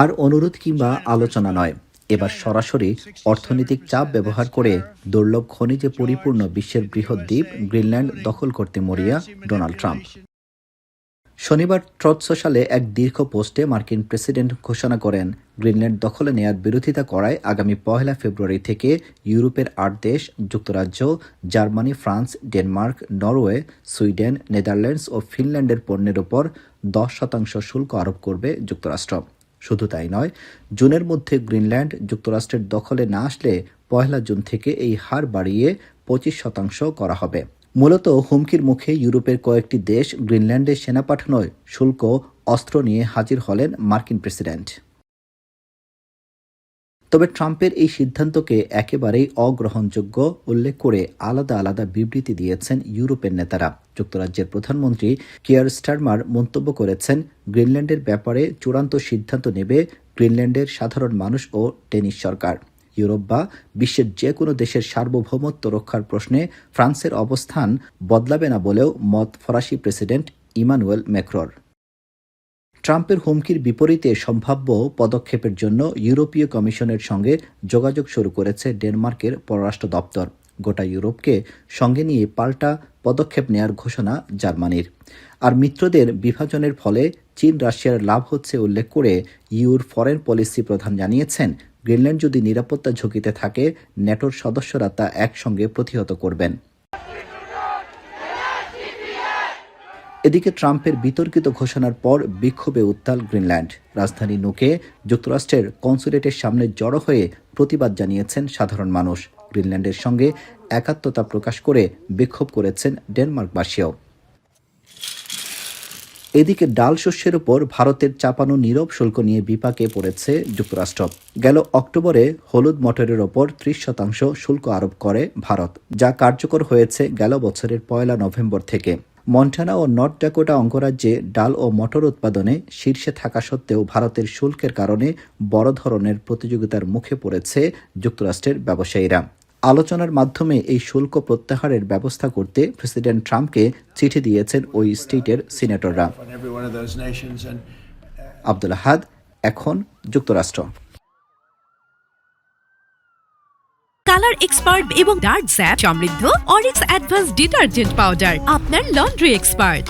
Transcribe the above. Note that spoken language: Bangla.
আর অনুরোধ কিংবা আলোচনা নয়, এবার সরাসরি অর্থনৈতিক চাপ ব্যবহার করে দুর্লভ খনিজে পরিপূর্ণ বিশ্বের বৃহৎ দ্বীপ গ্রিনল্যান্ড দখল করতে মরিয়া ডোনাল্ড ট্রাম্প। শনিবার ট্রুথ সোশ্যালে এক দীর্ঘ পোস্টে মার্কিন প্রেসিডেন্ট ঘোষণা করেন, গ্রিনল্যান্ড দখলে নেয়ার বিরোধিতা করায় আগামী 1 ফেব্রুয়ারি থেকে ইউরোপের 8 দেশ যুক্তরাজ্য, Germany, France, Denmark, Norway, Sweden, Netherlands ও ফিনল্যান্ডের পণ্যের ওপর 10% শুল্ক আরোপ করবে যুক্তরাষ্ট্র। শুধু তাই নয়, জুনের মধ্যে গ্রিনল্যান্ড যুক্তরাষ্ট্রের দখলে না আসলে 1 জুন থেকে এই হার বাড়িয়ে 25% করা হবে। মূলত হুমকির মুখে ইউরোপের কয়েকটি দেশ গ্রিনল্যান্ডে সেনা পাঠানোয় শুল্ক অস্ত্র নিয়ে হাজির হলেন মার্কিন প্রেসিডেন্ট। তবে ট্রাম্পের এই সিদ্ধান্তকে একেবারেই অগ্রহণযোগ্য উল্লেখ করে আলাদা আলাদা বিবৃতি দিয়েছেন ইউরোপের নেতারা। যুক্তরাজ্যের প্রধানমন্ত্রী কিয়ার স্টারমার মন্তব্য করেছেন, গ্রিনল্যান্ডের ব্যাপারে চূড়ান্ত সিদ্ধান্ত নেবে গ্রিনল্যান্ডের সাধারণ মানুষ ও ডেনিশ সরকার। ইউরোপ বা বিশ্বের যে কোনো দেশের সার্বভৌমত্ব রক্ষার প্রশ্নে ফ্রান্সের অবস্থান বদলাবে না বলেও মত ফরাসি প্রেসিডেন্ট ইমানুয়েল ম্যাক্রোর। ট্রাম্পের হুমকির বিপরীতে সম্ভাব্য পদক্ষেপের জন্য ইউরোপীয় কমিশনের সঙ্গে যোগাযোগ শুরু করেছে ডেনমার্কের পররাষ্ট্র দপ্তর। গোটা ইউরোপকে সঙ্গে নিয়ে পাল্টা পদক্ষেপ নেয়ার ঘোষণা জার্মানির। আর মিত্রদের বিভাজনের ফলে চীন রাশিয়ার লাভ হচ্ছে উল্লেখ করে ইউর ফরেন পলিসি প্রধান জানিয়েছেন, গ্রিনল্যান্ড যদি নিরাপত্তা ঝুঁকিতে থাকে, ন্যাটোর সদস্যরা তা একসঙ্গে প্রতিহত করবেন। এদিকে ট্রাম্পের বিতর্কিত ঘোষণার পর বিক্ষোভে উত্তাল গ্রিনল্যান্ড। রাজধানী নুকে যুক্তরাষ্ট্রের কনসুলেটের সামনে জড়ো হয়ে প্রতিবাদ জানিয়েছেন সাধারণ মানুষ। গ্রিনল্যান্ডের সঙ্গে একাত্মতা প্রকাশ করে বিক্ষোভ করেছেন ডেনমার্কবাসীও। এদিকে ডাল শস্যের উপর ভারতের চাপানো নীরব শুল্ক নিয়ে বিপাকে পড়েছে যুক্তরাষ্ট্র। গেল অক্টোবরে হলুদ মটরের ওপর 30% শুল্ক আরোপ করে ভারত, যা কার্যকর হয়েছে গেল বছরের 1 নভেম্বর থেকে। মন্টানা ও নর্থ ডাকোটা অঙ্গরাজ্যে ডাল ও মটর উৎপাদনে শীর্ষে থাকা সত্ত্বেও ভারতের শুল্কের কারণে বড় ধরনের প্রতিযোগিতার মুখে পড়েছে যুক্তরাষ্ট্রের ব্যবসায়ীরা। আলোচনার মাধ্যমে এই শুল্ক প্রত্যাহারের ব্যবস্থা করতে প্রেসিডেন্ট ট্রাম্পকে চিঠি দিয়েছেন ওই স্টেটের সিনেটররা। আব্দুল আহাদ, এখন যুক্তরাষ্ট্র। কালার এক্সপার্ট এবং ডার্ক স্যাপ সমৃদ্ধ অরিক্স অ্যাডভান্স ডিটারজেন্ট পাউডার, আপনার লন্ড্রি এক্সপার্ট।